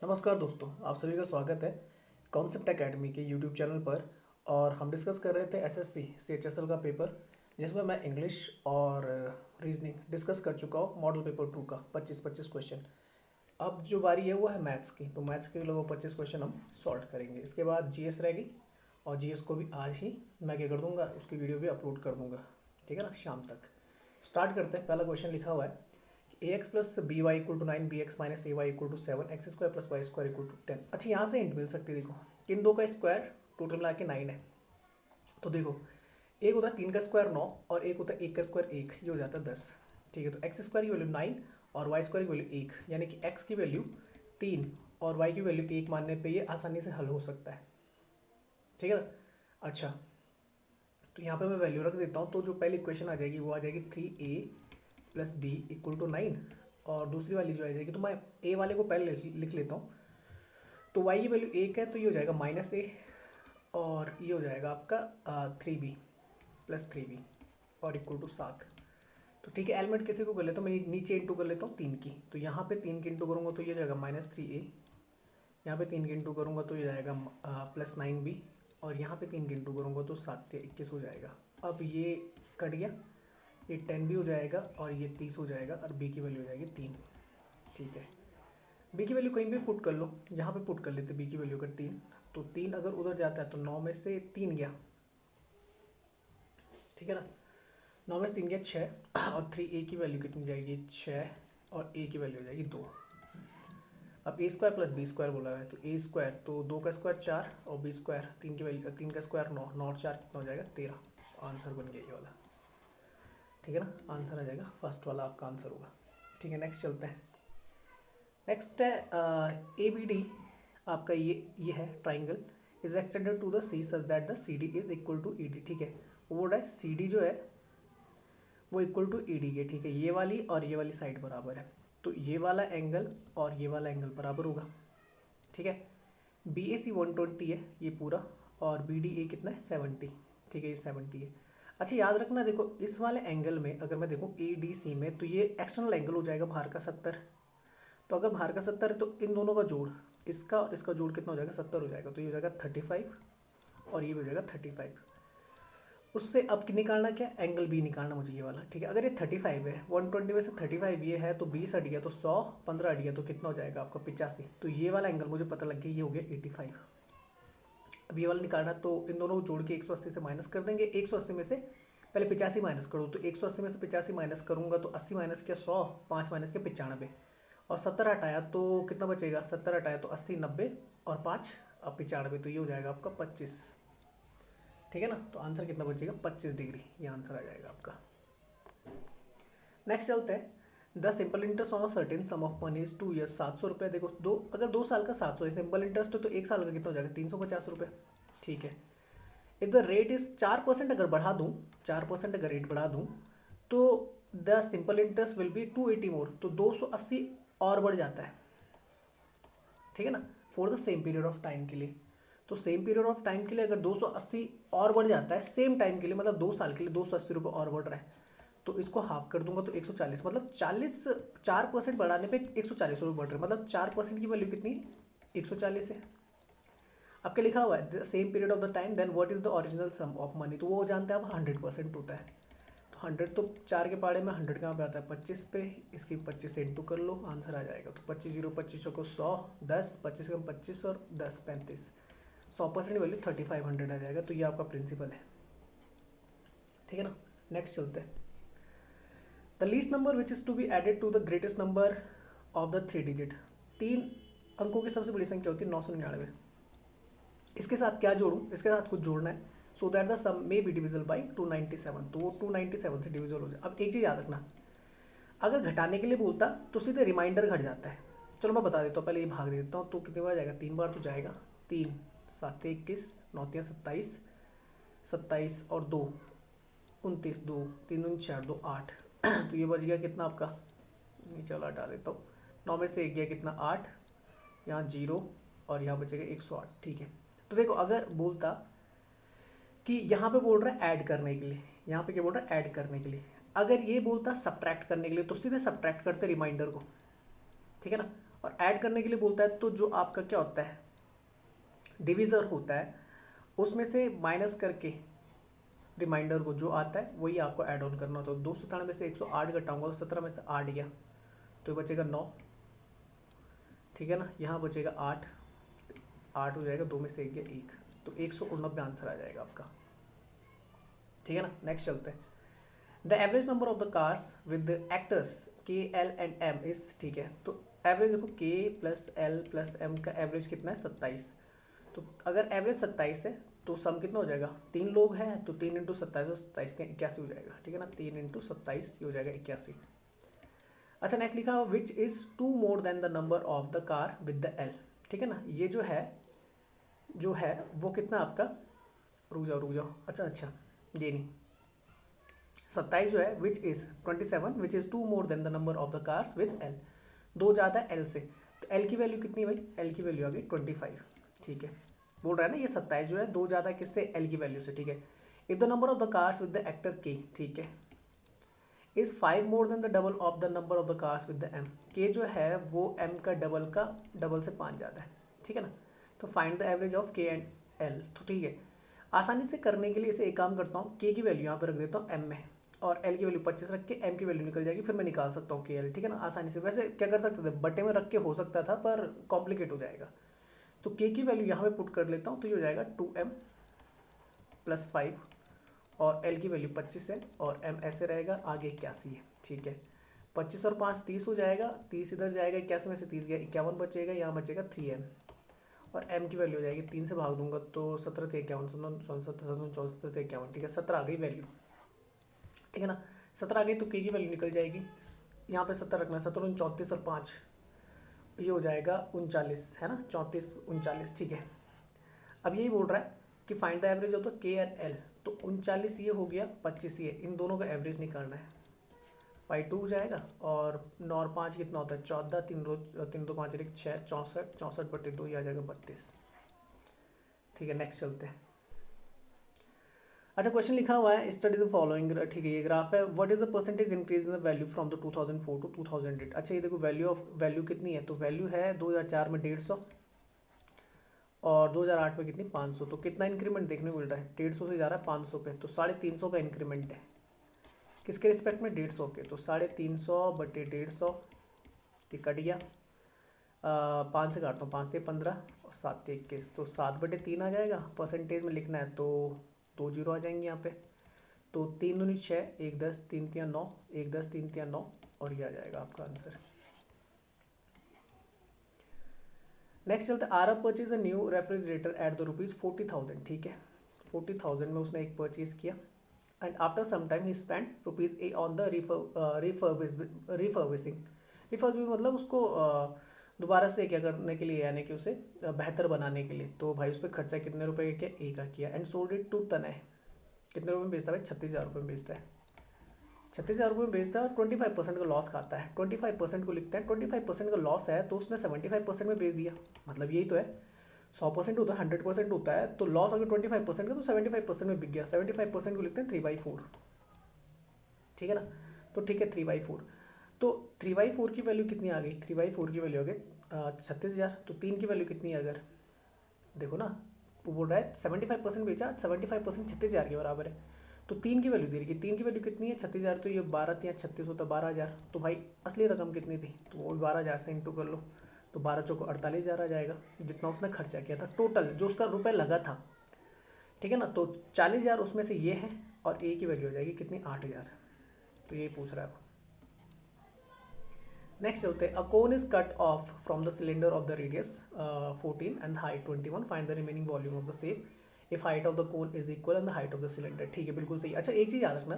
नमस्कार दोस्तों, आप सभी का स्वागत है कॉन्सेप्ट एकेडमी के यूट्यूब चैनल पर। और हम डिस्कस कर रहे थे एसएससी सीएचएसएल का पेपर, जिसमें मैं इंग्लिश और रीजनिंग डिस्कस कर चुका हूँ। मॉडल पेपर 2 का 25-25 क्वेश्चन। अब जो बारी है वो है मैथ्स की, तो मैथ्स के लगभग 25 क्वेश्चन हम सॉल्व करेंगे। इसके बाद जीएस रहेगी, और जीएस को भी आज ही मैं क्या कर दूंगा, उसकी वीडियो भी अपलोड कर दूंगा, ठीक है ना, शाम तक। स्टार्ट करते हैं। पहला क्वेश्चन लिखा हुआ है A X plus B Y equal to 9, B X minus A Y equal to 7, X square plus Y square equal to 10। अच्छा, यहाँ से हिंट मिल सकती है। देखो, इन दो का स्क्वायर टोटल मिला के 9 है। तो देखो, एक होता है 3 का स्क्वायर 9, और एक होता है 1 का स्क्वायर 1, ये हो जाता है 10। ठीक है, तो एक्स स्क्वायर की वैल्यू 9 और वाई स्क्वायर की वैल्यू 1, यानी कि एक्स की वैल्यू 3 और वाई की वैल्यू 1 मानने पे ये आसानी से हल हो सकता है। ठीक है ना। अच्छा, तो यहाँ पे मैं वैल्यू रख देता हूँ। तो जो पहली इक्वेशन आ जाएगी वो आ जाएगी 3a plus B equal to 9, और दूसरी वाली जो आ जाएगी, तो मैं ए वाले को पहले लिख लेता हूँ। तो वाई की वैल्यू 1 है, तो ये हो जाएगा -a, और ये हो जाएगा आपका 3b प्लस 3b और इक्वल टू 7। तो ठीक है, एलिमेंट किसी को कर लेता हूँ मैं, नीचे इंटू कर लेता हूँ 3 की। तो यहाँ पे 3 की इंटू करूँगा तो ये जाएगा -3a, यहाँ पे 3 की इंटू करूँगा तो ये जाएगा +9b, और यहाँ पे 3 की इंटू करूँगा तो 7 या 21 हो जाएगा। अब ये कट गया, ये 10 भी हो जाएगा और ये 30 हो जाएगा, और बी की वैल्यू हो जाएगी 3। ठीक है, बी की वैल्यू कहीं भी पुट कर लो, यहाँ पे पुट कर लेते बी की वैल्यू कर 3। तो 3 अगर उधर जाता है तो 9 में से 3 गया, ठीक है ना, 9 में से 3 गया 6, और 3a की वैल्यू कितनी जाएगी 6, और a की वैल्यू हो जाएगी 2। अब ए स्क्वायर प्लस बी स्क्वायर बोला है, तो ए स्क्वायर तो 2 का स्क्वायर 4, और बी स्क्वायर 3 की वैल्यू 3 का स्क्वायर 9, 9 और 4 कितना हो जाएगा 13। आंसर बन गया ये वाला। ठीक है ना, आंसर आ जाएगा फर्स्ट वाला, आपका आंसर होगा। ठीक है, नेक्स्ट चलते हैं। नेक्स्ट है ए बी डी, आपका ये है triangle is extended to the C such that the C D is equal to E D. ठीक है, वो बोल रहा है सी डी जो है वो इक्वल टू ई डी के। ठीक है, ये वाली और ये वाली साइड बराबर है, तो ये वाला एंगल और ये वाला एंगल बराबर होगा। ठीक है, बी ए सी 120 है ये पूरा, और बी डी ए कितना है 70। ठीक है, ये 70 है। अच्छा, याद रखना, देखो इस वाले एंगल में अगर मैं देखूँ ए डी सी में, तो ये एक्सटर्नल एंगल हो जाएगा बाहर का 70। तो अगर बाहर का 70 है तो इन दोनों का जोड़, इसका और इसका जोड़ कितना हो जाएगा 70 हो जाएगा, तो ये हो जाएगा 35, और ये हो जाएगा 35। उससे अब निकालना क्या, एंगल बी निकालना मुझे ये वाला। ठीक है, अगर ये 35 है, 120 में से 35 ये है, तो 20 हट गया तो 100, 15 हट गया तो कितना हो जाएगा आपका 85। तो ये वाला एंगल मुझे पता लग गया, ये हो गया 85। अब ये वाला निकालना, तो इन दोनों को जोड़ के 180 से माइनस कर देंगे। 180 में से पहले 85 माइनस करो, तो 180 में से 85 माइनस करूंगा तो 80 माइनस किया 100, 5 माइनस किया 95, और 70 हटाया तो कितना बचेगा, 70 हटाया तो 80, 90 और 5 अब 95, तो ये हो जाएगा आपका 25। ठीक है ना, तो आंसर कितना बचेगा 25 डिग्री, ये आंसर आ जाएगा आपका। नेक्स्ट चलते हैं। The simple interest on a certain some of money is 2 years. 700 रुपये। देखो, अगर 2 साल का 700 है, सिंपल इंटरेस्ट है, तो 1 साल का कितना हो जाएगा 350 रुपये। ठीक है, इफ द रेट इज 4%, अगर बढ़ा दूँ, 4% अगर रेट बढ़ा दूँ, तो the simple interest will be 280 मोर, तो 280 और बढ़ जाता है। ठीक है ना, for the same period of time के लिए। तो सेम पीरियड ऑफ टाइम के लिए अगर 280 और बढ़ जाता है, सेम टाइम के लिए, मतलब 2 साल के लिए 280 रुपये और बढ़ रहा है, तो इसको हाफ कर दूंगा तो 140, मतलब 4% बढ़ाने पे 140 रुपये बढ़ रहे हैं, मतलब 4% की वैल्यू कितनी 140 है। आपके लिखा हुआ है same period of the time, then what is the original sum of money, तो वो जानते हैं आप 100% होता है। तो 100 तो 4 के पाड़े में 100 कहाँ पे आता है 25 पे, इसकी 25 से इंटू कर लो, आंसर आ जाएगा। तो 25 0 25 को 100, 10 25 कम 25 और 10 35, 100% वैल्यू 3500 आ जाएगा। तो ये आपका प्रिंसिपल है। ठीक है ना, नेक्स्ट चलते हैं। The least number which is to be added to the greatest number of the 3 digit. 3 अंकों की सबसे बड़ी संख्या होती है 999। इसके साथ क्या जोड़ूं, इसके साथ कुछ जोड़ना है, so that the sum may be divisible by 297, तो वो 297 से डिविजिबल हो जाए। अब एक चीज़ याद रखना, अगर घटाने के लिए बोलता तो सीधे रिमाइंडर घट जाता है। चलो मैं बता देता हूँ, पहले ये भाग देता हूँ, तो कितनी बार जाएगा 3 बार तो जाएगा, 3 7 21 9 27, 27 और 2 29, 2 3 दूनी 4 2 8, तो ये बच गया कितना आपका, नीचे वाला हटा देता हूँ, 9 में से 1 गया कितना 8, यहाँ 0 और यहाँ बचेगा 108। ठीक है, तो देखो अगर बोलता कि यहाँ पे बोल रहा है ऐड करने के लिए, यहाँ पे क्या बोल रहा है ऐड करने के लिए, अगर ये बोलता सब्ट्रैक्ट करने के लिए, तो सीधे सब्ट्रैक्ट करते रिमाइंडर को। ठीक है ना, और ऐड करने के लिए बोलता है तो जो आपका क्या होता है डिविज़र होता है उसमें से माइनस करके रिमाइंडर को जो आता है वही आपको ऐड ऑन करना होता है। 297 में से 108 घटाऊंगा, 17 में से 8 गया तो ये बचेगा 9, ठीक है ना। यहाँ बचेगा 8, 8 हो जाएगा, 2 में से 1 गया 1, तो 189 आंसर आ जाएगा आपका, ठीक है ना। नेक्स्ट चलते हैं। The average number of the cars with actors के एल एंड एम इज, ठीक है, तो एवरेज देखो के प्लस एल प्लस एम का एवरेज कितना है 27, तो अगर एवरेज 27 है तो सम कितना हो जाएगा, 3 लोग हैं तो 3 इंटू 27 तो 27 का 81 हो जाएगा, ठीक है ना। 3 इंटू 27 ये हो जाएगा 81। अच्छा नेक्स्ट लिखा हुआ which is 2 more than the number of the car with the L, ठीक है ना। ये जो है वो कितना आपका, रुक जाओ, अच्छा ये नहीं, 27 जो है which is 27 which is 2 more than the number of the cars with L, 2 ज़्यादा है एल से, तो एल की वैल्यू कितनी भाई, एल की वैल्यू आ गई 25, ठीक है। बोल रहा है ना ये 27 जो है 2 ज़्यादा किससे, एल की वैल्यू से, ठीक है। If the number of the cars with the actor के, ठीक है, is 5 more than the double of the number of the cars with the M, के जो है वो एम का डबल से 5 ज़्यादा है, ठीक है ना। तो फाइंड द एवरेज ऑफ के एंड एल, तो ठीक है, आसानी से करने के लिए इसे एक काम करता हूँ, के की वैल्यू यहाँ पर रख देता हूँ एम में और एल की वैल्यू 25 रख के एम की वैल्यू निकल जाएगी, फिर मैं निकाल सकता हूँ के एल, ठीक है ना, आसानी से। वैसे क्या कर सकते थे, बटे में रख के हो सकता था पर कॉम्प्लिकेट हो जाएगा, तो के की वैल्यू यहाँ पे पुट कर लेता हूँ, तो ये हो जाएगा 2m प्लस 5 और एल की वैल्यू 25 है और एम ऐसे रहेगा, आगे 81 है, ठीक है। 25 और 5 30 हो जाएगा, 30 इधर जाएगा, 81 में से 30 गया 51 बचेगा, यहाँ बचेगा 3m और m की वैल्यू हो जाएगी 3 से भाग दूंगा तो 17 से 51, 64 से 51, ठीक है, 17 आ गई वैल्यू, ठीक है ना। 17 आ गई तो k की वैल्यू निकल जाएगी, यहाँ पे 17 रखना, 17 34 और 5 ये हो जाएगा 39, है ना, 34 39, ठीक है। अब यही बोल रहा है कि find the average of the के एंड एल, तो 39 ये हो गया, 25 ये, इन दोनों का एवरेज निकालना है, पाई 2 हो जाएगा और 9 और 5 कितना होता है 14, 3 2 5 1 6 64, 64 बटे 2 ये आ जाएगा 32, ठीक है। नेक्स्ट चलते हैं। अच्छा क्वेश्चन लिखा हुआ है स्टडी द फॉलोइंग, ठीक है, ये ग्राफ है, what is the percentage increase in the value from the 2004 to 2008। अच्छा ये देखो वैल्यू कितनी है, तो वैल्यू है 2004 में 150 और 2008 में कितनी 500, तो कितना इंक्रीमेंट देखने को मिल रहा है, 150 से जा रहा है 500 पे, तो 350 का इंक्रीमेंट है, किसके रिस्पेक्ट में 150 के, तो 350 बटे 150 ये कट गया, 5 से काटता हूँ, 5 से 15 और 7 से 21, तो 7 बटे 3 आ जाएगा, परसेंटेज में लिखना है तो 2 जीरो आ जाएंगे यहाँ पे, तो 3 दूनी 6, 1 10 3 3 9, 1 10 3 3 9 और ये आ जाएगा आपका आंसर। नेक्स्ट चलते are purchase a new refrigerator at the ₹40,000, ठीक है, 40,000 में उसने एक परचेज किया and after some time he spend ₹8 on the refurbishing, मतलब उसको दोबारा से क्या करने के लिए, यानी कि उसे बेहतर बनाने के लिए, तो भाई उस पर खर्चा कितने रुपए का किया, एक का किया एंड सोल्ड इट टू तनय, कितने रुपये में बेचता है भाई, 36,000 रुपये में बेचता है, 36,000 रुपये में बेचता है और 25% का लॉस खाता है, 25% को लिखते हैं, 25% का लॉस है तो उसने 75% में बेच दिया, मतलब यही तो है, 100% होता है 100% होता है, तो लॉस अगर 25% का तो 75% में बिक गया, 75% को लिखते हैं 3/4, ठीक है ना, तो ठीक है 3/4, तो 3/4 की वैल्यू कितनी आ गई, 3/4 की वैल्यू आ गई 36,000, तो 3 की वैल्यू कितनी है, अगर देखो ना वो बोल रहा है 75% बेचा, 75% 36,000 के बराबर है, तो 3 की वैल्यू दे रही है, 3 की वैल्यू कितनी है 36,000, तो ये 12 या 36 होता 12,000, तो भाई असली रकम कितनी थी, तो वो 12,000 से इंटू कर लो, तो 12 चौको 48,000 आ जाएगा, जितना उसने खर्चा किया था टोटल जो उसका रुपये लगा था, ठीक है ना, तो 40,000 उसमें से ये है और ए की वैल्यू हो जाएगी कितनी 8,000, तो ये पूछ रहा है। नेक्स्ट चलते हैं, a cone is cut off from the cylinder of the radius 14 and height 21, find the remaining volume of the same if height of the cone is equal and the height of the cylinder, ठीक है बिल्कुल सही। अच्छा एक चीज़ याद रखना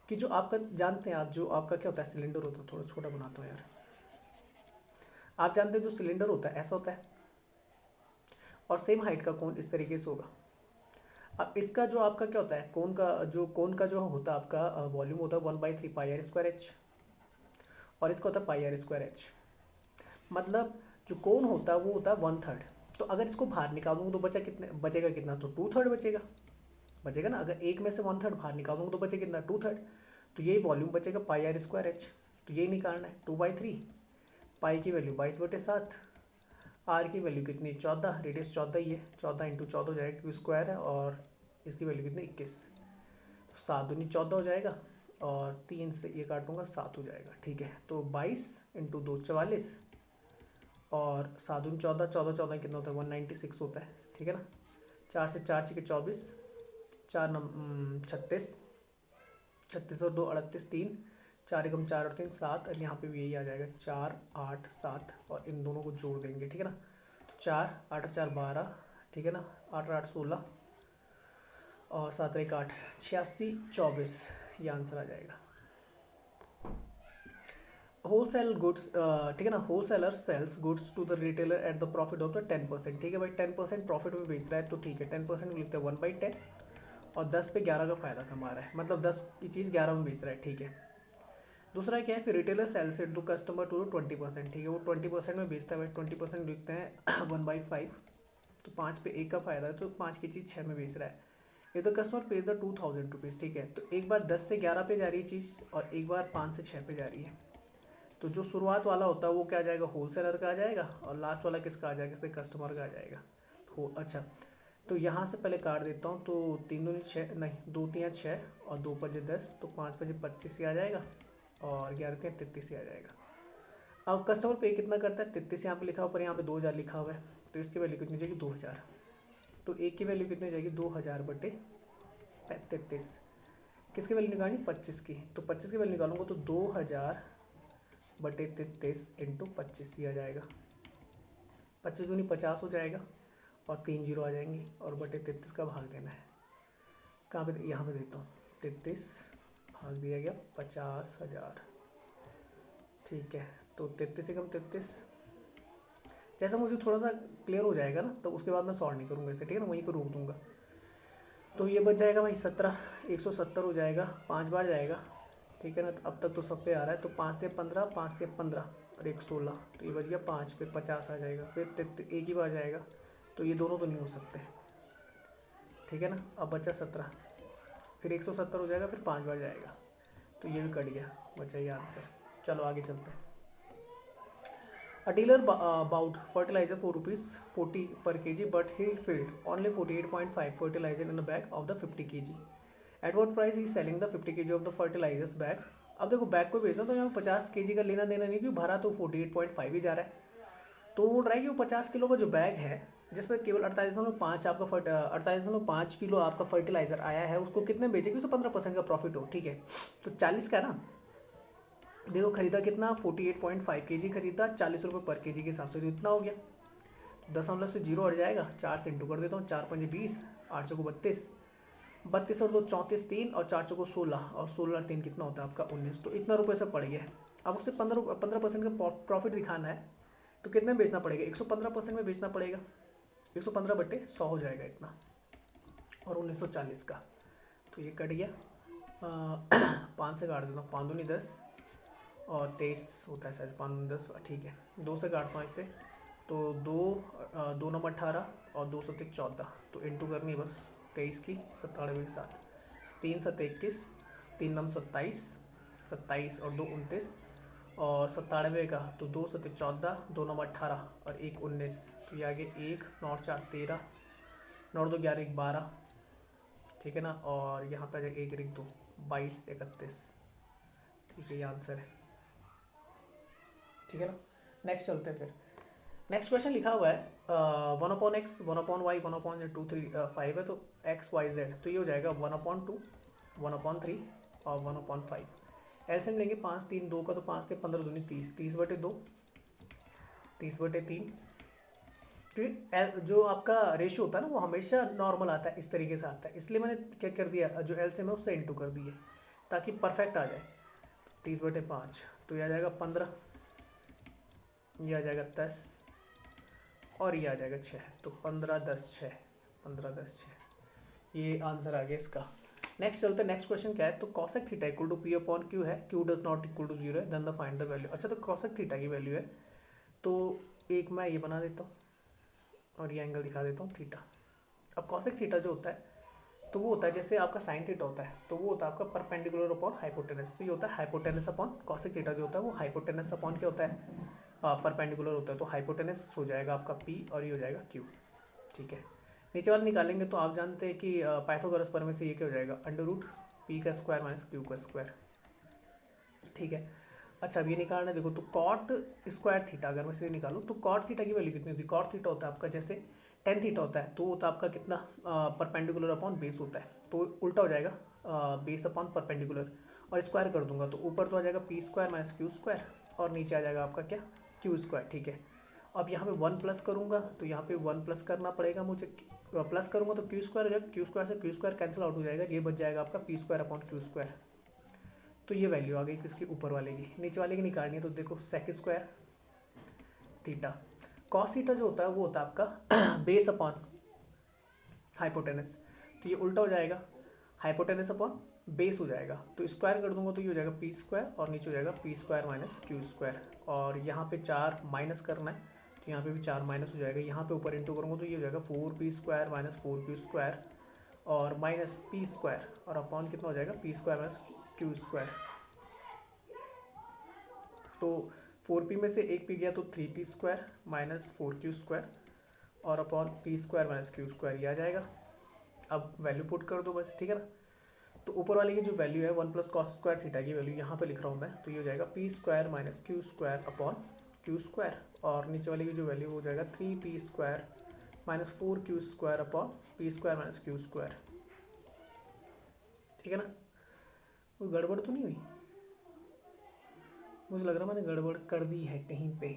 कि जो आपका जानते हैं आप, जो आपका क्या होता है सिलेंडर होता है, थोड़ा छोटा बनाता हूँ यार, आप जानते हैं जो सिलेंडर होता है ऐसा होता है और सेम हाइट का कोन इस तरीके से होगा। अब इसका जो आपका क्या होता है कोन का जो होता है आपका वॉल्यूम होता है 1/3 πr²h और इसका होता है πr²h, मतलब जो कोन होता है वो होता है 1/3, तो अगर इसको बाहर निकालूंगा तो बचेगा कितना, तो 2/3 बचेगा ना, अगर एक में से 1/3 बाहर निकालूंगा तो बचे कितना 2/3, तो यही वॉल्यूम बचेगा πr²h, तो यही निकालना है 2/3 पाई की वैल्यू 22/7, आर की वैल्यू कितनी 14, रेडियस 14 ही है, 14 इंटू 14 हो जाएगा क्योंकि स्क्वायर है, और इसकी वैल्यू कितनी 21, 7×2 14 हो जाएगा, और 3 से ये काटूंगा 7 हो जाएगा। ठीक है, तो 22 × 2 44, और 7×14 14 14 कितना होता है 196 होता है। ठीक है ना, 4 से 4 6 24, 4 36, 36 और 2 38, 3 4 एकम 4 और 3 7, और यहाँ पे भी यही आ जाएगा 4 8 7, और इन दोनों को जोड़ देंगे। ठीक है ना, तो 4 8 4 12, ठीक है ना, 8 8 16, और 7 1 8 86 24, ये आंसर आ जाएगा। होलसेल गुड्स, ठीक है ना, wholesaler sells goods to the retailer at the profit of the 10%। ठीक है भाई, 10% प्रॉफिट में बेच रहा है तो ठीक है, 10% को लिखते हैं 1/10, और 10 पे 11 का फायदा कमा रहा है, मतलब 10 की चीज़ 11 में बेच रहा है। ठीक है, दूसरा क्या है, फिर retailer sells it to customer to 20%। ठीक है, वो 20% में बेचता है भाई, 20% लिखते हैं 1/5, तो 5 पे 1 का फायदा है, तो 5 की चीज़ 6 में बेच रहा है। ये तो कस्टमर पेज द 2000 रुपीज़। ठीक है, तो एक बार 10 से 11 पे जा रही है चीज़, और एक बार 5 से 6 पे जा रही है। तो जो शुरुआत वाला होता है वो क्या आ जाएगा, होलसेलर का आ जाएगा, और लास्ट वाला किसका आ जाएगा, किसके कस्टमर का आ जाएगा। हो अच्छा, तो यहाँ से पहले काट देता हूँ, तो 3 दूनी 6, नहीं 2 3 6, और 2 5 10, तो 5 5 25 ही आ जाएगा, और 11 3 33 ही आ जाएगा। अब कस्टमर पे कितना करता है 33 यहाँ पे लिखा हुआ, पर यहाँ पे 2000 लिखा हुआ है, तो इसकी वैल्यू कितनी जाएगी 2000, तो एक की वैल्यू कितनी जाएगी 2000/33। किसकी वैल्यू निकालनी 25 की, तो 25 की वैल्यू निकालूंगा तो 2000/33 इंटू 25 ही आ जाएगा, 25 दूनी 50 हो जाएगा, और 3 जीरो आ जाएंगी, और बटे 33 का भाग देना है। कहाँ पे, यहाँ पे देता हूँ, 33 भाग दिया गया 50,000। ठीक है, तो 33 एकम 33, जैसा मुझे थोड़ा सा क्लियर हो जाएगा ना, तो उसके बाद मैं सॉल्व नहीं करूँगा इसे। ठीक है ना, वहीं पर रोक दूंगा। तो ये बच जाएगा भाई 17, 170 हो जाएगा, 5 बार जाएगा। ठीक है ना, तो अब तक तो सब पे आ रहा है, तो 5 से 15, 5 से 15 और 1 16, तो ये बच गया 5 पे 50 आ जाएगा, फिर एक ही बार जाएगा, तो ये दोनों तो नहीं हो सकते। ठीक है ना, अब बचा 17, फिर 170 हो जाएगा, फिर 5 बार जाएगा, तो ये भी कट गया, बचा ये आंसर। चलो आगे चलते हैं। A dealer bought fertilizer for ₹40 per kg, but he filled only 48.5 fertilizer in a bag of the 50 kg. At what price he is selling the 50 kg of the fertilizers bag? अब देखो bag को बेचना तो यहाँ 50 kg का लेना देना नहीं, क्योंकि भरा तो 48.5 ही जा रहा है। तो वो बोल रहा है कि वो 50 किलो का जो बैग है, जिसमें केवल 48.5 आपका 48.5 किलो आपका फर्टिलाइजर आया है, उसको कितने बेचेगी, उसको 15% का प्रॉफिट हो। ठीक है, तो 40 का ना, देखो खरीदा कितना 48.5 kg खरीदा, 40 रुपये पर kg के हिसाब से, तो इतना हो गया। तो 0.0 से 0 हट जाएगा, 4 से इंटू कर देता हूँ, 4 5 20, 8 चौको 32, 32 और 2 34, 3 और 4 चौको 16, और 16 और 3 कितना होता है आपका 19, तो इतना रुपये से पड़ गया। अब उससे 15% का प्रॉफिट दिखाना है, तो कितने में बेचना पड़ेगा, 115% में बेचना पड़ेगा, 115/100 हो जाएगा इतना, और 1940 का, तो ये कट गया। 5 से काट देता हूँ, 5 दूनी 10, और 23 होता है शायद, 5 10, ठीक है, 2 से काटता हूँ इससे, तो 2 9 18, और 2 7 14, तो इंटू करनी है बस 23 की 97 के साथ, 3 7 21, 3 9 27, 27 और 2 29, और 97 का, तो 2 7 14, 2 9 18, और 1 19, तो ये आगे 1 9 4 13, 9 2 11 1 12, ठीक है ना, और यहाँ पर 1 1 2 22 31, ठीक है, ये आंसर है। ठीक है ना, नेक्स्ट चलते हैं। फिर नेक्स्ट क्वेश्चन लिखा हुआ है 1/x 1/y 1/2 3 5 है, तो x y z, तो ये हो जाएगा 1/2 1/3 और 1/5। एलसीएम लेंगे 5 3 2 का, तो 5 से 15 दूनी 30, 30/2 30/3, क्योंकि जो आपका रेशियो होता है ना वो हमेशा नॉर्मल आता है, इस तरीके से आता है, इसलिए मैंने क्या कर दिया, जो एलसीएम है उससे इंटू कर दिए ताकि परफेक्ट आ जाए। 30/5, तो ये आ जाएगा 15, ये आ जाएगा 10, और ये आ जाएगा 6, तो 15 10 6, 15 10 6, ये आंसर आ गया इसका। नेक्स्ट चलते हैं, नेक्स्ट क्वेश्चन क्या है, तो cosec theta equal to p/q है, q does not equal to 0 है, then the find the value. अच्छा, तो cosec थीटा की वैल्यू है, तो एक मैं ये बना देता हूँ, और ये एंगल दिखा देता हूँ थीटा। अब cosec थीटा जो होता है, तो वो होता है जैसे आपका साइन थीटा होता है, तो वो होता है आपका परपेंडिकुलर अपॉन हाइपोटेनस, तो ये होता है हाइपोटेनस अपॉन cosec थीटा, जो होता है वो हाइपोटेनस अपॉन क्या होता है, परपेंडिकुलर होता है तो हाइपोटेनस हो जाएगा आपका पी और ये हो जाएगा क्यू। ठीक है, नीचे वाला निकालेंगे तो आप जानते हैं कि पाइथागोरस प्रमेय से ये क्या हो जाएगा, अंडर रूट पी का स्क्वायर माइनस क्यू का स्क्वायर। ठीक है, अच्छा अब ये निकालना है, देखो तो कॉट स्क्वायर थीटा अगर मैं इसे निकालूँ तो कॉट थीटा की वैल्यू कितनी होती है, कॉट थीटा होता है आपका जैसे टेन थीटा होता है तो होता है आपका कितना, परपेंडिकुलर अपॉन बेस होता है, तो उल्टा हो जाएगा बेस अपॉन परपेंडिकुलर, और स्क्वायर कर दूंगा तो ऊपर तो आ जाएगा P square minus Q square और नीचे आ जाएगा आपका क्या, क्यू स्क्वायर। ठीक है, अब यहाँ पे वन प्लस करूँगा तो यहाँ पे वन प्लस करना पड़ेगा मुझे, प्लस करूँगा तो क्यू स्क्वायर हो जाएगा, क्यू स्क्वायर से क्यू स्क्वायर कैंसिल आउट हो जाएगा, ये बच जाएगा आपका P square upon Q square. तो ये वैल्यू आ गई किसकी, ऊपर वाले की। नीचे वाले की निकालनी है तो देखो sec square theta, cos theta जो होता है वो होता है आपका बेस अपॉन हाइपोटेनस, तो ये उल्टा हो जाएगा, हाइपोटेनस अपॉन बेस हो जाएगा, तो स्क्वायर कर दूंगा तो ये हो जाएगा पी स्क्वायर और नीचे हो जाएगा P square minus Q square, और यहाँ पे 4 माइनस करना है तो यहाँ पे भी 4 माइनस हो जाएगा, यहाँ पे ऊपर इंटू करूँगा तो ये हो जाएगा 4p square minus 4q square और माइनस पी स्क्वायर और अपॉन कितना हो जाएगा P square minus Q square. तो 4p में से एक पी गया तो 3p square minus 4q square और upon P square minus Q square, ये आ जाएगा। अब वैल्यू पुट कर दो बस, ठीक है ना। तो ऊपर वाले की जो वैल्यू है 1 प्लस कॉस स्क्वायर थीटा की वैल्यू यहाँ पे लिख रहा हूँ मैं, तो ये हो जाएगा P square minus Q square upon Q square, और नीचे वाले की जो वैल्यू हो जाएगा 3p square minus 4q square upon P square minus Q square. ठीक है ना, कोई गड़बड़ तो नहीं हुई, मुझे लग रहा मैंने गड़बड़ कर दी है कहीं पे।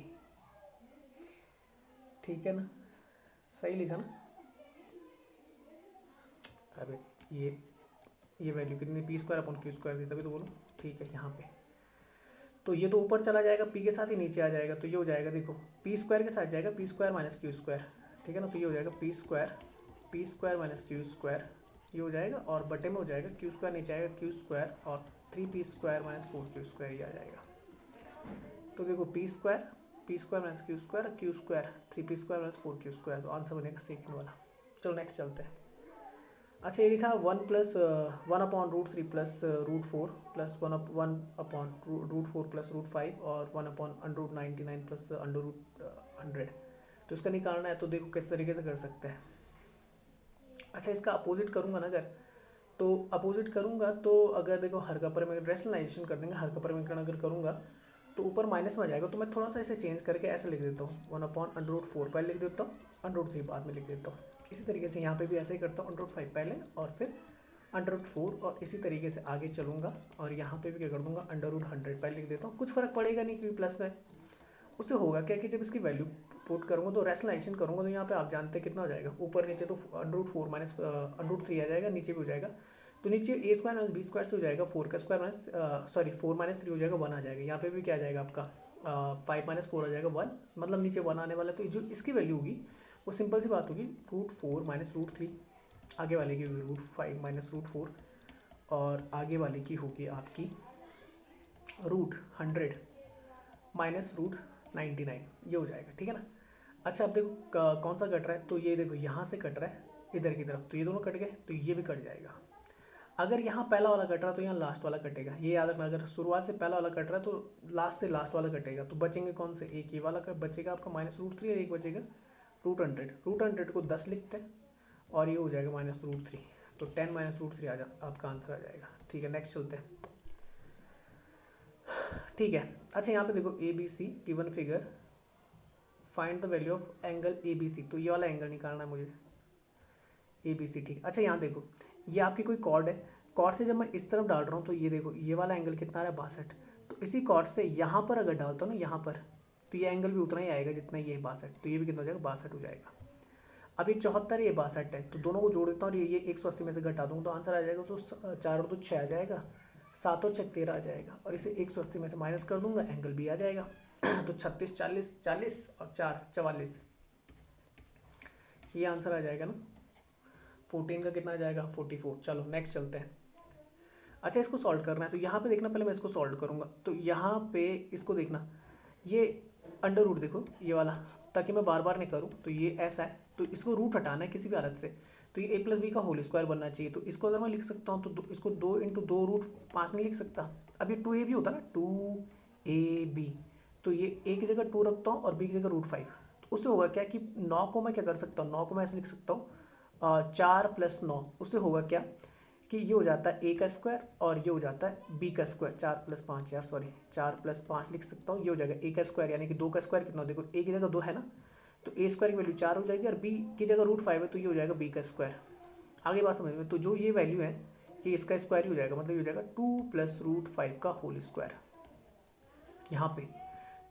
ठीक है ना, सही लिखा ना। अरे ये वैल्यू कितनी, P square upon Q square थी तभी तो बोलो। ठीक है, यहाँ पे तो ये तो ऊपर चला जाएगा पी के साथ ही नीचे आ जाएगा, तो ये हो जाएगा देखो पी स्क्वायर के साथ जाएगा P square minus Q square. ठीक है ना, तो ये हो जाएगा P square minus Q square, ये हो जाएगा और बटे में हो जाएगा क्यू स्क्वायर नीचे आएगा क्यू स्क्वायर और 3p square minus 4q square, ये आ जाएगा। तो देखो P square minus Q square 3p square minus 4q square, तो आंसर बनेगा सेकंड वाला। चलो नेक्स्ट चलते हैं। अच्छा ये लिखा है 1 plus 1 upon root 3 plus root 4 plus 1 upon root 4 plus root 5 और 1 upon under root 99 plus under root 100, तो इसका निकालना है। तो देखो किस तरीके से कर सकते हैं। अच्छा इसका अपोजिट करूँगा ना अगर, तो अपोजिट करूँगा तो अगर देखो हर का परिमेय रेशनलाइजेशन कर देंगे, हर का परिमेयकरण अगर करूँगा तो ऊपर माइनस में आ जाएगा, तो मैं थोड़ा सा इसे चेंज करके ऐसे लिख देता हूँ 1 अपॉन अंडर रूट 4 पहले लिख देता हूँ, अंडर रूट 3 बाद में लिख देता हूँ। इसी तरीके से यहाँ पे भी ऐसे ही करता हूँ, अंडर रूट 5 पहले और फिर अंडर रूट 4, और इसी तरीके से आगे चलूँगा और यहाँ पे भी क्या कर दूँगा अंडर रूट 100 पहले लिख देता हूँ। कुछ फर्क पड़ेगा नहीं क्योंकि प्लस में उससे होगा क्या कि जब इसकी वैल्यू पुट करूँगा तो रेशनलाइजेशन करूँगा तो यहाँ पे आप जानते हैं कितना हो जाएगा, ऊपर नीचे तो under root 4 minus under root 3 आ जाएगा, नीचे भी हो जाएगा, तो नीचे A square minus B square से हो जाएगा 4 का स्क्वायर माइनस 4 माइनस 3 हो जाएगा 1 आ जाएगा। यहाँ पे भी क्या आ जाएगा आपका 5 माइनस 4 आ जाएगा 1, मतलब नीचे 1 आने वाला है। तो जो इसकी वैल्यू होगी वो सिंपल सी बात होगी रूट 4 माइनस रूट 3, आगे वाले की होगी रूट 5 माइनस रूट 4 और आगे वाले की होगी आपकी रूट 100 माइनस रूट 99, ये हो जाएगा। ठीक है ना। अच्छा अब देखो कौन सा कट रहा है, तो ये देखो यहाँ से कट रहा है इधर की तरफ, तो ये दोनों कट गए तो ये भी कट जाएगा। अगर यहाँ पहला वाला कट रहा है तो यहाँ लास्ट वाला कटेगा, ये याद रखना। अगर शुरुआत से पहला वाला कट रहा है तो लास्ट से लास्ट वाला कटेगा, तो बचेंगे कौन से, एक ये वाला बचेगा आपका माइनस रूट 3 और एक बचेगा रूट 100। रूट 100 को 10 लिखते हैं और ये हो जाएगा माइनस रूट 3, तो 10 माइनस रूट 3 आ जा आपका आंसर आ जाएगा। ठीक है, नेक्स्ट चलते हैं। ठीक है, अच्छा यहाँ पे देखो A B C given figure, find the value of angle A B C, तो ये वाला एंगल निकालना है मुझे ए बी सी। ठीक, अच्छा यहाँ देखो ये आपकी कोई कॉर्ड है, कॉर्ड से जब मैं इस तरफ डाल रहा हूँ तो ये देखो ये वाला एंगल कितना आ रहा है 62, तो इसी कॉर्ड से यहाँ पर अगर डालता हूँ ना यहाँ पर, तो ये एंगल भी उतना ही आएगा जितना ये 62, तो ये भी कितना हो जाएगा 62 हो जाएगा। अब ये 74 ये 62 है, तो दोनों को जोड़ देता हूँ और ये 180 में से घटा दूँगा तो आंसर आ जाएगा, तो 4 और 2 6 आ जाएगा, 7 और 6 13 आ जाएगा, और इसे 180 में से माइनस कर दूंगा एंगल भी आ जाएगा। तो 36 40 40 और 4 44, ये आंसर आ जाएगा ना। 14 का कितना आ जाएगा 44। चलो नेक्स्ट चलते हैं। अच्छा इसको सॉल्व करना है, तो यहाँ पे देखना, पहले मैं इसको सॉल्व करूँगा, तो यहाँ पे इसको देखना, ये अंडर रूट देखो ये वाला, ताकि मैं बार बार नहीं करूँ, तो ये ऐसा है, तो इसको रूट हटाना है किसी भी हालत से, तो ये ए प्लस बी का होल स्क्वायर बनना चाहिए। तो इसको अगर मैं लिख सकता हूँ तो इसको 2 × 2 रूट 5 नहीं लिख सकता। अब ये 2ab होता ना 2ab, तो ये ए की जगह 2 रखता हूँ और बी की जगह √5। तो उससे होगा क्या कि 9 को मैं क्या कर सकता हूँ, 9 को मैं ऐसे लिख सकता हूँ 4 + 9। उससे होगा क्या कि ये हो जाता है ए का स्क्वायर और ये हो जाता है बी का स्क्वायर। 4 + 5 यार सॉरी 4 + 5 लिख सकता हूँ। ये हो जाएगा ए का स्क्वायर यानी कि 2 का स्क्वायर कितना, देखो ए की जगह 2 है ना, तो ए स्क्वायर की वैल्यू 4 हो जाएगी और बी की जगह √5 है तो ये हो जाएगा बी का स्क्वायर। आगे बात समझ में। तो जो ये वैल्यू है कि इसका स्क्वायर ही हो जाएगा, मतलब ये हो जाएगा 2 + √5 का होल स्क्वायर यहाँ पे।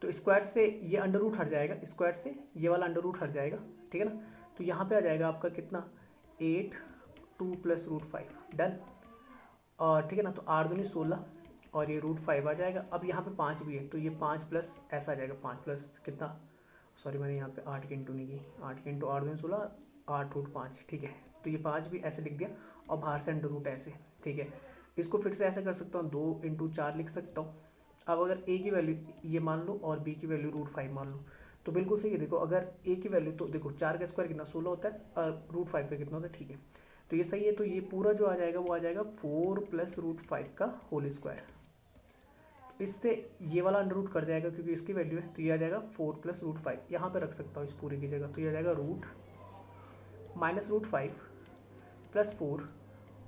तो स्क्वायर से ये अंडर रूट हट जाएगा, स्क्वायर से ये वाला अंडर रूट हट जाएगा, ठीक है ना। तो यहाँ पे आ जाएगा आपका कितना 8, 2 + √5 डन। और ठीक है ना, तो 8 दूनी 16 और ये √5 आ जाएगा। अब यहाँ पे 5 भी है तो ये 5 प्लस ऐसा आ जाएगा, 5 प्लस कितना, सॉरी मैंने यहाँ पे 8 की इंटू नहीं की, 8 की इंटू 8 दूनी 16, 8 √ 5, ठीक है। तो ये 5 भी ऐसे लिख दिया और बाहर से अंडर रूट ऐसे, ठीक है। इसको फिर से ऐसे कर सकता हूँ, 2 × 4 लिख सकता हूँ। अब अगर ए की वैल्यू ये मान लो और बी की वैल्यू √5 मान लो, तो बिल्कुल सही है। देखो अगर ए की वैल्यू तो देखो 4 का स्क्वायर कितना 16 होता है और √5 का कितना होता है, ठीक है। तो ये सही है। तो ये पूरा जो आ जाएगा वो आ जाएगा 4 + √5 का होल स्क्वायर। इससे ये वाला अंडर रूट कट जाएगा क्योंकि इसकी वैल्यू है, तो ये आ जाएगा 4 + √5। यहाँ पे रख सकता हूँ इस पूरे की जगह, तो ये आ जाएगा रूट -√5 + 4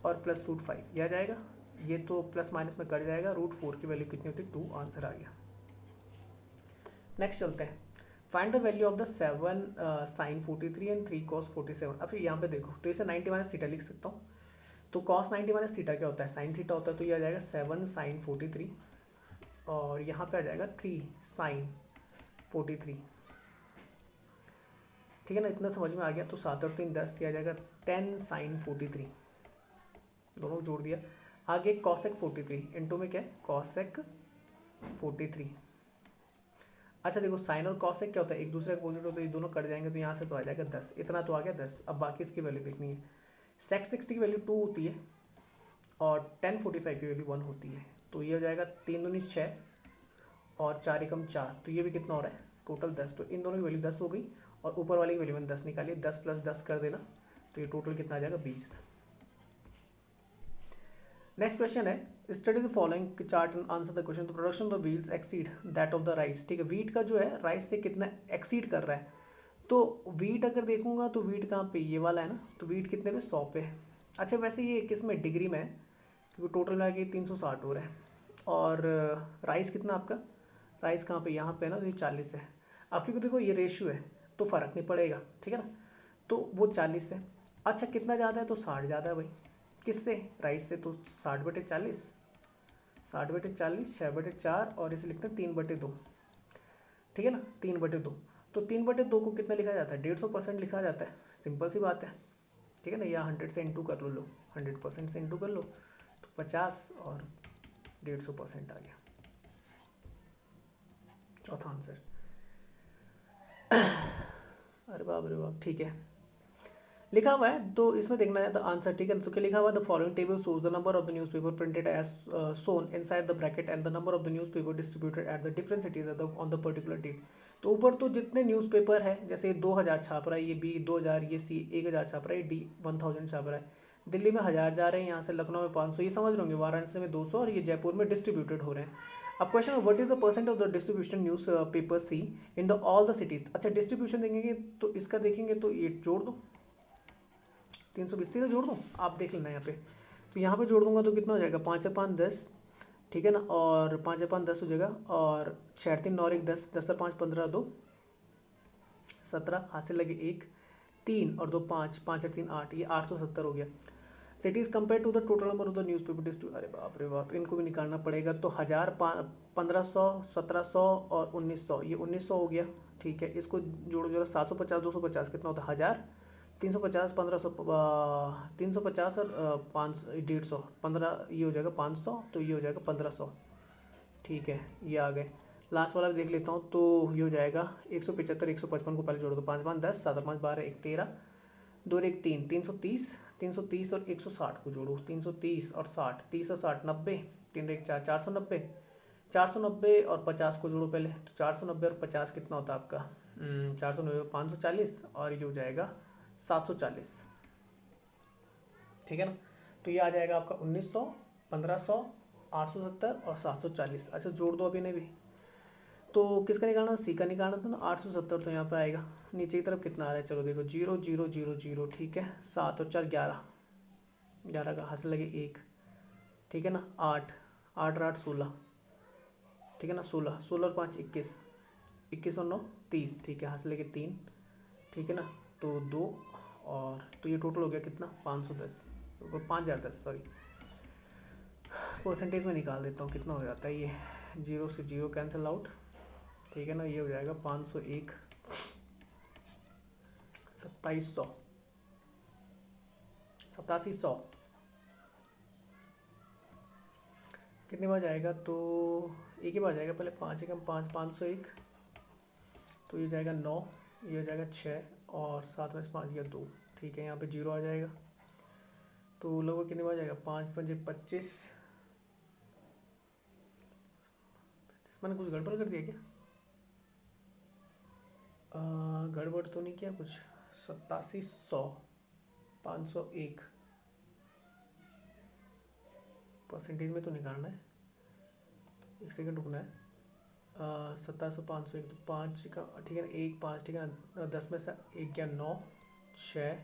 और + √5 यह आ जाएगा। ये तो प्लस माइनस में कट जाएगा। √4 की वैल्यू कितनी होती है 2, आंसर आ गया। नेक्स्ट चलते हैं, find the value of the 7 sin 43 and 3 cos 47। अब फिर यहाँ पे देखो तो इसे 90 - थीटा लिख सकता हूँ। तो cos 90 - थीटा क्या होता है, sin थीटा होता है। तो ये आ जाएगा 7 sin 43 और यहाँ पे आ जाएगा 3 sin 43, ठीक है ना। इतना समझ में आ गया। तो 7 और 3 10, ये आ जाएगा 10 sin 43, दोनों जोड़ दिया। आगे cosec 43 इंटू में क्या है cosec 43। अच्छा देखो साइन और कॉसेक क्या होता है, एक दूसरे का अपोजिट होता है, ये दोनों कट जाएंगे तो यहाँ से तो आ जाएगा 10, इतना तो आ गया 10। अब बाकी इसकी वैल्यू देखनी है। sec 60 की वैल्यू 2 होती है और tan 45 की वैल्यू 1 होती है। तो ये हो जाएगा 3 दूनी 6 और 4 एकम 4, तो ये भी कितना हो रहा है टोटल 10। तो इन दोनों की वैल्यू 10 हो गई और ऊपर वाली की वैल्यू मैंने 10 निकाली, 10 + 10 कर देना, तो ये टोटल कितना आ जाएगा 20। नेक्स्ट क्वेश्चन है, study the following chart and answer the question. The production of the wheels exceed that of the rice, ठीक है। वीट का जो है राइस से कितना एक्सीड कर रहा है। तो वीट अगर देखूंगा तो वीट कहाँ पे, ये वाला है ना, तो वीट कितने पे 100 पे। अच्छा वैसे ये किस में डिग्री में है, क्योंकि टोटल में आके 360 हो रहा है। और राइस कितना आपका, राइस कहाँ पे, यहाँ पे ना, तो ये 40 है। अब क्योंकि देखो ये रेशियो है तो फ़र्क नहीं पड़ेगा, ठीक है ना। तो वो 40 है। अच्छा कितना ज़्यादा है, तो 60 ज़्यादा है भाई। किससे, राइस से। तो 60/40, 60/40, 6/4 और इसे लिखते हैं 3/2, ठीक है ना, 3/2। तो 3/2 को कितना लिखा जाता है, 150% लिखा जाता है। सिंपल सी बात है, ठीक है ना। या 100 से इंटू कर लो 100% से इंटू कर लो तो 50 और 150% आ गया, चौथा आंसर। अरे बाप रे बाप, ठीक है लिखा हुआ है तो इसमें देखना है द आंसर, ठीक है। तो क्या लिखा हुआ है, the following table shows the number of the newspaper printed as shown inside the bracket and the number of the newspaper distributed at the different cities on the particular date. तो ऊपर तो जितने न्यूज़पेपर है, जैसे 2000 छाप रहा है, ये बी 2000, ये सी 1000 छाप रहा है, डी 1000 छाप रहा है। दिल्ली में 1000 जा रहे हैं, यहाँ से लखनऊ में 500, ये समझ रहे होंगे, वाराणसी में 200 और ये जयपुर में डिस्ट्रीब्यूटेड हो रहे हैं। अब question what is the percent of the distribution newspaper C in the all the cities. अच्छा डिस्ट्रीब्यूशन देखेंगे तो इसका देखेंगे तो ये जोड़ दो 320 सीधा जोड़ दूँ, आप देख लेना यहाँ पे। तो यहाँ पे जोड़ दूंगा तो कितना हो जाएगा, 5 × 5 10, ठीक है ना, और 5 × 5 10 हो जाएगा, और 6 × 3 9 1 10, 10 × 5 15 2 17, हाथ से लगे 1 3 और 2 5, 5 × 3 8, ये 870 हो गया। Cities compare to the total number of the newspaper distribute, अरे बाप रे बाप, इनको भी निकालना पड़ेगा। तो 1000 1500 1700 और 1900, ये 1900 हो गया, ठीक है। इसको जोड़ो जरा, 750 250 कितना होता है 1000, 350 1500, 350 और 500 150, 15, ये हो जाएगा 500, तो ये हो जाएगा 1500, ठीक है। ये आ गए। लास्ट वाला भी देख लेता हूँ, तो ये हो जाएगा 175 155 को पहले जोड़ दो, 5 5 10, 7 5 12 1 13, 2 1 3, 330, 330 और 160 को जोड़ो, 330 और 60, 30 और 60 90, 3 1 4, 490, 490 और 50 को जोड़ो पहले। तो 490 और 50 कितना होता है आपका, 490 540 और ये हो जाएगा 740, ठीक है ना। तो ये आ जाएगा आपका 1900 1500 870 और 740। अच्छा जोड़ दो अभी ने भी, तो किसका निकालना, सी का निकालना था ना, 870 तो यहाँ पे आएगा। नीचे की तरफ कितना आ रहा है, चलो देखो, 0 0 0 0, ठीक है। 7 और 4 11, 11 का हासिल लगे 1, ठीक है ना। 8 8 और 8 16, ठीक है ना। 16 16 और 5 21, 21 और 9 30, ठीक है। हासिल लगे 3, ठीक है ना। तो 2, और तो ये टोटल हो गया कितना, 510, 5010 सॉरी। परसेंटेज में निकाल देता हूँ कितना हो जाता है ये, 0 से 0 कैंसिल आउट, ठीक है ना। ये हो जाएगा 501, 2700, 8700 कितने बार जाएगा, तो एक ही बार जाएगा। पहले 5 एकम 5, 501, तो ये जाएगा 9, ये हो जाएगा 6, और 7 में से 5 गया 2, ठीक है। यहाँ पे 0 आ जाएगा, तो लगभग कितने बार जाएगा, 5 5 25। मैंने कुछ गड़बड़ कर दिया क्या, गड़बड़ तो नहीं किया कुछ। 8700, 501 परसेंटेज में तो निकालना है, एक सेकंड रुकना है। 2700 501, तो 5 का, ठीक है ना, 1 5, ठीक है ना। 10 में से 1 गया 9, 6,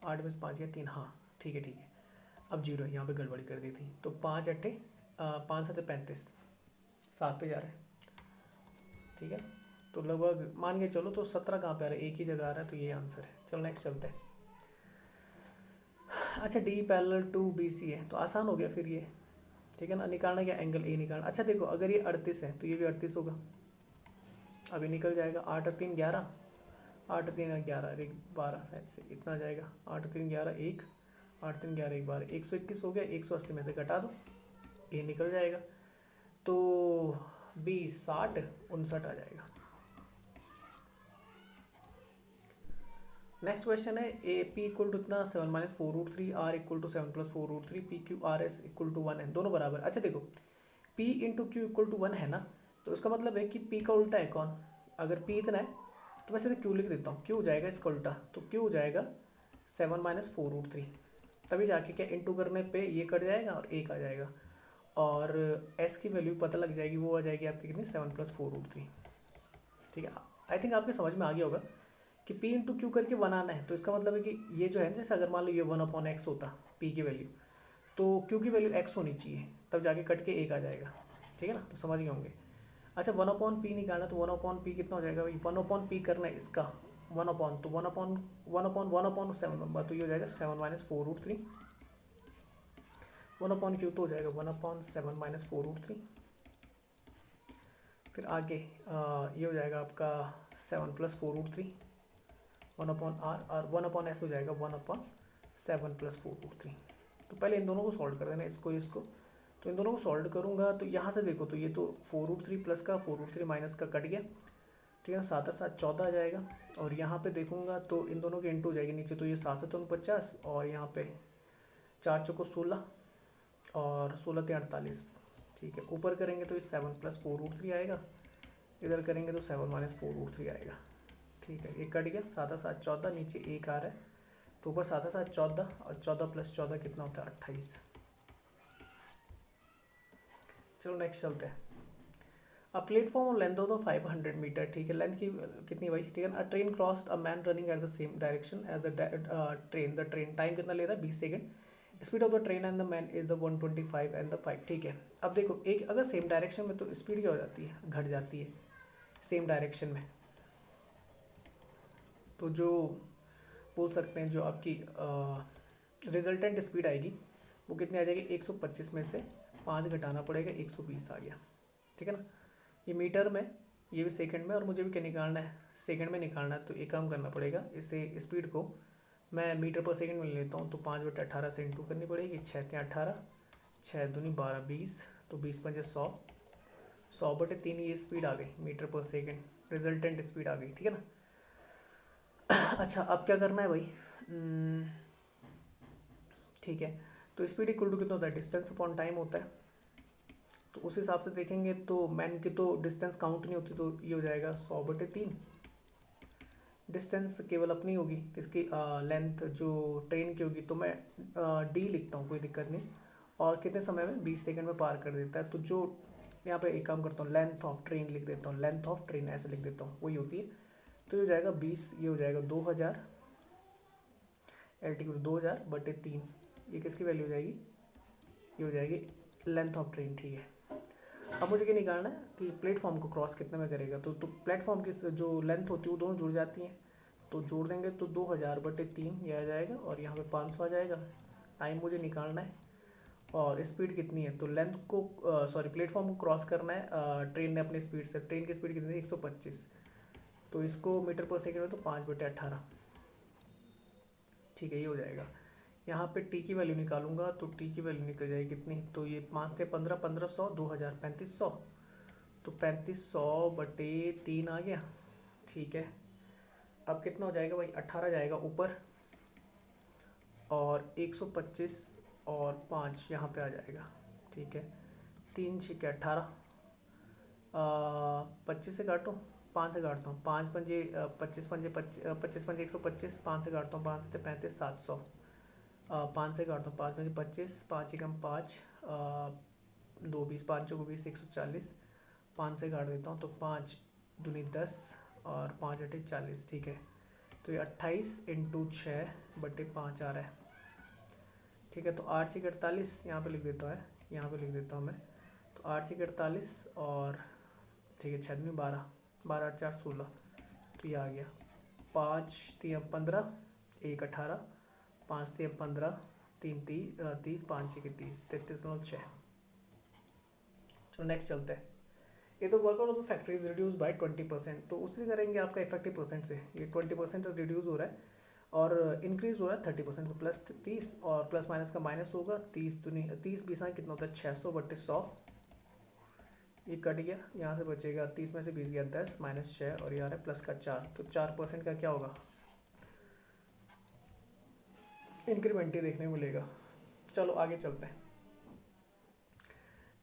8 में से 5 गया 3, हाँ ठीक है ठीक है। अब 0 है, यहाँ पे गड़बड़ी कर दी थी। तो 5 8 5 7 35, 7 पे जा रहा है, ठीक है। तो लगभग मान के चलो, तो 17 कहाँ पे आ रहा है, एक ही जगह आ रहा है, तो ये आंसर है। चलो नेक्स्ट चलते हैं। अच्छा, D parallel to B C है, तो आसान हो गया फिर ये, ठीक है ना। निकालना क्या, एंगल ए निकालना। अच्छा देखो, अगर ये 38 है तो ये भी 38 होगा, अभी निकल जाएगा। 8 और 3 11, 8 और 3 11, 1 12, शायद से इतना जाएगा। 8 और 3 11 1, 8 3 11 1 12, 121 हो गया। 180 में से घटा दो, ये निकल जाएगा। तो 20 60 59 आ जाएगा। नेक्स्ट क्वेश्चन है, ए पी इक्वल टू इतना 7 minus 4√3, R equal to 7 plus 4√3, P Q R S equal to 1 है, दोनों बराबर। अच्छा देखो, P into Q equal to 1 है ना, तो इसका मतलब है कि पी का उल्टा है कौन। अगर पी इतना है तो मैं सीधे क्यू लिख देता हूँ, क्यू हो जाएगा इसका उल्टा, तो क्यू हो जाएगा 7 माइनस 4√3। तभी जाके क्या, इंटू करने पे ये कट जाएगा और एक आ जाएगा, और एस की वैल्यू पता लग जाएगी, वो आ जाएगी आपकी कितनी, 7 प्लस 4√3, ठीक है। आई थिंक आपके समझ में आ गया होगा कि P इंटू क्यू करके 1 आना है, तो इसका मतलब है कि ये जो है, जैसे अगर मान लो ये 1/x होता P की वैल्यू, तो Q की वैल्यू x होनी चाहिए, तब जाके कट के 1 आ जाएगा, ठीक है ना। तो समझ गए होंगे। अच्छा, 1/P निकालना, तो 1/P कितना हो जाएगा भाई, 1/P करना है इसका 1/, तो 1/7, तो ये हो जाएगा 7 माइनस 4√3। 1/Q तो हो जाएगा 1/7 माइनस 4√3। फिर आगे ये हो जाएगा आपका 7 प्लस 4√3, 1/r, और 1/s हो जाएगा 1/7 प्लस 4√3। तो पहले इन दोनों को सॉल्व कर देना, इसको इसको। तो इन दोनों को सॉल्व करूंगा, तो यहाँ से देखो, तो ये तो 4√3 प्लस का 4√3 माइनस का कट गया, ठीक है। 7 और 7 14 आ जाएगा, और यहाँ पे देखूंगा तो इन दोनों के इंटू हो जाएगी नीचे, तो ये 7 7 49, और यहाँ पे 4 चौको 16, और 16 3 48, ठीक है। ऊपर करेंगे तो ये 7 प्लस 4√3 आएगा, इधर करेंगे तो 7 माइनस 4√3 आएगा, ठीक है। एक कट गया, 7 7 14, नीचे एक आ रहा है, तो ऊपर 7 7 14, और 14 प्लस 14 कितना होता है, 28। चलो नेक्स्ट चलते हैं। अ प्लेटफॉर्म और लेंथ हो 500 मीटर, ठीक है। लेंथ की कितनी भाई, ठीक है। A train crossed a man running at the same direction as the train time कितना ले रहा है, 20 second. Speed of the train and the man is the 125 and the 5, ठीक है। अब देखो, एक अगर सेम डायरेक्शन में, तो स्पीड क्या हो जाती है, घट जाती है सेम डायरेक्शन में। तो जो बोल सकते हैं, जो आपकी रिजल्टेंट स्पीड आएगी, वो कितनी आ जाएगी, 125 में से 5 घटाना पड़ेगा, 120 आ गया, ठीक है ना। ये मीटर में, ये भी सेकंड में, और मुझे भी क्या निकालना है, सेकंड में निकालना है। तो एक काम करना पड़ेगा, इसे स्पीड को मैं मीटर पर सेकंड में ले लेता हूँ, तो 5/18 से इंटू करनी पड़ेगी। 6 3 18, 6 दूनी 12 20, तो 20 पंजे 100, 100/3 ये स्पीड आ गई मीटर पर सेकंड, रिजल्टेंट स्पीड आ गई, ठीक है ना। अच्छा, अब क्या करना है भाई, ठीक है। तो स्पीड इक्वल टू कितना होता है, डिस्टेंस अपॉन टाइम होता है। तो उस हिसाब से देखेंगे, तो मैन की तो डिस्टेंस काउंट नहीं होती, तो ये हो जाएगा 100/3। डिस्टेंस केवल अपनी होगी, किसकी, लेंथ जो ट्रेन की होगी, तो मैं डी लिखता हूँ, कोई दिक्कत नहीं। और कितने समय में, 20 सेकंड में पार कर देता है। तो जो यहाँ पे एक काम करता हूँ, लेंथ ऑफ ट्रेन लिख देता हूँ, लेंथ ऑफ ट्रेन ऐसे लिख देता हूँ, वही होती है। तो ये हो जाएगा 20, ये हो जाएगा 2000, LT 2000 बटे 3, ये किसकी वैल्यू हो जाएगी, ये हो जाएगी लेंथ ऑफ ट्रेन, ठीक है। अब मुझे क्या निकालना है कि प्लेटफॉर्म को क्रॉस कितने में करेगा, तो प्लेटफॉर्म की जो लेंथ होती है वो दोनों जुड़ जाती हैं, तो जोड़ देंगे तो 2000 बटे 3 ये आ जाएगा, और यहाँ पे 500 आ जाएगा। टाइम मुझे निकालना है, और स्पीड कितनी है, तो लेंथ को सॉरी प्लेटफॉर्म को क्रॉस करना है ट्रेन ने अपनी स्पीड से, ट्रेन की स्पीड कितनी है 125, तो इसको मीटर पर सेकेंड में तो 5/18, ठीक है, ये हो जाएगा। यहाँ पे टी की वैल्यू निकालूंगा तो टी की वैल्यू निकल जाएगी कितनी, तो ये 5 थे 15, 1500, 2000, 3500, तो 3500 बटे 3 आ गया, ठीक है। अब कितना हो जाएगा भाई, 18 जाएगा ऊपर, और 125 और 5 यहाँ पे आ जाएगा, ठीक है। 3 6 18, 25 से काटो, 5 से काटता हूँ, 5 पंजे 25 पंजे 25 पंजे 125, 5 से काटता हूँ, 5 से 35 700, 5 से काटता हूँ, 5 पंजे 25, 5 एकम 5, 2 20, 5 चौको 20, 140, 5 से काट देता हूँ, तो 5 दूनी 10 और 5 अटे 40, ठीक है। तो ये 28 इंटू 6 बटे 5 आ रहा है, ठीक है। तो 8 6 48 यहाँ पे लिख देता है, यहाँ पे लिख देता हूँ मैं, तो 8 6 48 और ठीक है 6 दूनी 12, 12 8 4 16, तो ये आ गया 5 3 15, 1 18, 5 3 15, 3 30, 5 6 30, 33.6। चलो नेक्स्ट चलते हैं। ये तो workout of the factory is reduce by 20%, तो उसी करेंगे आपका इफेक्टिव परसेंट से, ये 20% रिड्यूस हो रहा है और इंक्रीज हो रहा है 30%, तो प्लस 30 और प्लस माइनस का माइनस होगा, 30 दूनी 30 20 कितना होता है 600 बटे 100, ये कट गया, यहाँ से बचेगा 30 में से 20 गया 10 माइनस 6 और ये आ रहा है प्लस का 4, तो 4% का क्या होगा, इंक्रीमेंट ही देखने को मिलेगा। चलो आगे चलते हैं।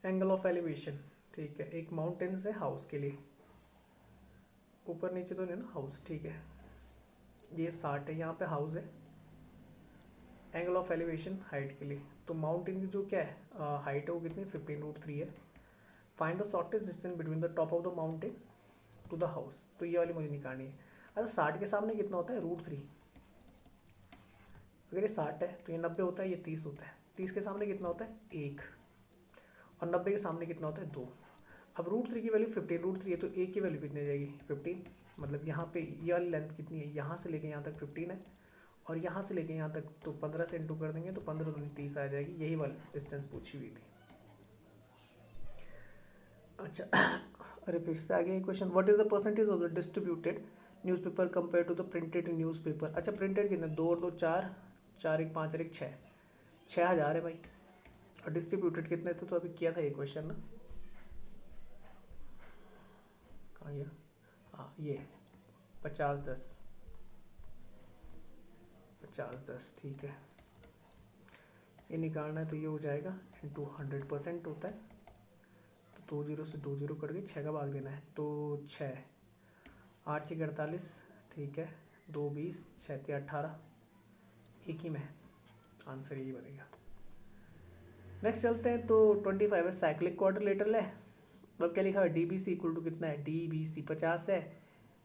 एंगल ऑफ एलिवेशन, ठीक है, एक माउंटेन से हाउस के लिए, ऊपर नीचे तो नहीं ना हाउस, ठीक है, ये 60 है, यहाँ पे हाउस है। एंगल ऑफ एलिवेशन हाइट के लिए, तो माउंटेन की जो क्या है हाइट है वो कितनी 15√3 है। Find the shortest distance between the top of the mountain to the house, तो ये वाली मुझे निकालनी है। अच्छा 60 के सामने कितना होता है √3, अगर ये 60 है तो ये 90 होता है, ये 30 होता है, 30 के सामने कितना होता है 1, और 90 के सामने कितना होता है 2। अब √3 की वैल्यू 15√3 है, तो ए की वैल्यू कितनी आ जाएगी 15, मतलब यहाँ पे ये वाली लेंथ कितनी है, यहाँ से लेके यहाँ तक 15 है, और यहाँ से लेके यहाँ तक तो 15 से इंटू कर देंगे तो 15 दूनी 30 आ जाएगी, यही वाली डिस्टेंस पूछी हुई थी। अच्छा अरे फिर से आगे question, what is the percentage of the distributed newspaper compare to the printed newspaper. अच्छा प्रिंटेड कितने, 2 और 2 4, 4 1 5 और 1 6, 6000 है भाई, और डिस्ट्रीब्यूटेड कितने थे, तो अभी किया था ये क्वेश्चन ना, कहाँ गया, हाँ ये 50 10 50 10, ठीक है, ये निकालना है, तो ये हो जाएगा इंटू 100% होता है, तो 2 0 से 2 0 कट गई, 6 का भाग देना है, तो 6 8 6 48, ठीक है, 2 20 6 3 18, एक ही में आंसर यही बनेगा। नेक्स्ट चलते हैं, तो 25 है साइक्लिक क्वाड्रिलेटरल है, अब क्या लिखा है D B C equal to कितना है, डी बी सी 50 है,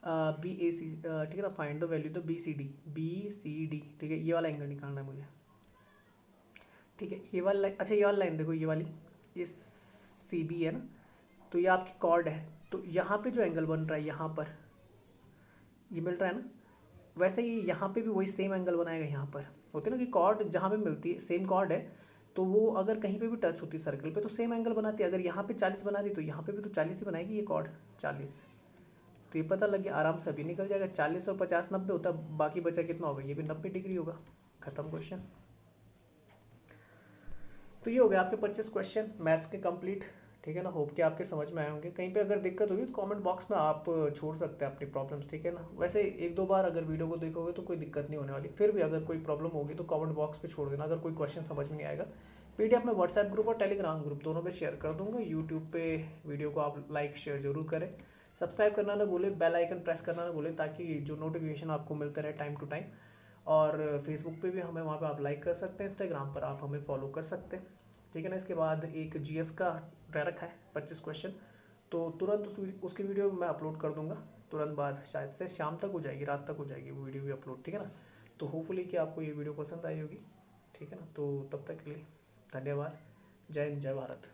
बी ए सी, ठीक है ना, फाइंड द वैल्यू, तो बी सी डी, ठीक है, ये वाला एंगल निकालना है मुझे, ठीक है, ये वाला अच्छा ये वाला लाइन देखो, ये वाली ये सी बी है ना, तो ये आपकी कॉर्ड है, तो यहाँ पे जो एंगल बन रहा है यहाँ पर ये मिल रहा है ना, वैसे ही यहाँ पे भी वही सेम एंगल बनाएगा, यहाँ पर होती है ना कि कॉर्ड जहाँ पे मिलती है सेम कॉर्ड है, तो वो अगर कहीं पे भी टच होती है सर्कल पे तो सेम एंगल बनाती है, अगर यहाँ पे 40 बना दी तो यहाँ पे भी तो 40 ही बनाएगी ये कॉर्ड 40, तो ये पता लग गया, आराम से अभी निकल जाएगा, 40 और 50 90 होता है, बाकी बचा कितना होगा, ये भी 90 डिग्री होगा, खत्म क्वेश्चन। तो ये हो गया आपके 25 क्वेश्चन मैथ्स के कंप्लीट, ठीक है ना, होप कि आपके समझ में आए होंगे। कहीं पे अगर दिक्कत होगी तो कमेंट बॉक्स में आप छोड़ सकते हैं अपनी प्रॉब्लम्स, ठीक है ना, वैसे एक दो बार अगर वीडियो को देखोगे तो कोई दिक्कत नहीं होने वाली, फिर भी अगर कोई प्रॉब्लम होगी तो कमेंट बॉक्स पे छोड़ देना, अगर कोई क्वेश्चन समझ में नहीं आएगा। PDF में व्हाट्सएप ग्रुप और टेलीग्राम ग्रुप दोनों पे शेयर कर दूंगा, यूट्यूब पे वीडियो को आप लाइक शेयर जरूर करें, सब्सक्राइब करना ना भूलें, बेल आइकन प्रेस करना ना भूलें, ताकि जो नोटिफिकेशन आपको मिलते रहे टाइम टू टाइम, और फेसबुक पे भी हमें वहाँ पे आप लाइक कर सकते हैं, इंस्टाग्राम पर आप हमें फॉलो कर सकते हैं, ठीक है ना। इसके बाद एक GS का रखा है 25 क्वेश्चन, तो तुरंत उसकी वीडियो मैं अपलोड कर दूंगा तुरंत बाद, शायद से शाम तक हो जाएगी, रात तक हो जाएगी वो वीडियो भी अपलोड, ठीक है ना। तो होपफुली कि आपको ये वीडियो पसंद आई होगी, ठीक है ना। तो तब तक के लिए धन्यवाद। जय हिंद, जय भारत।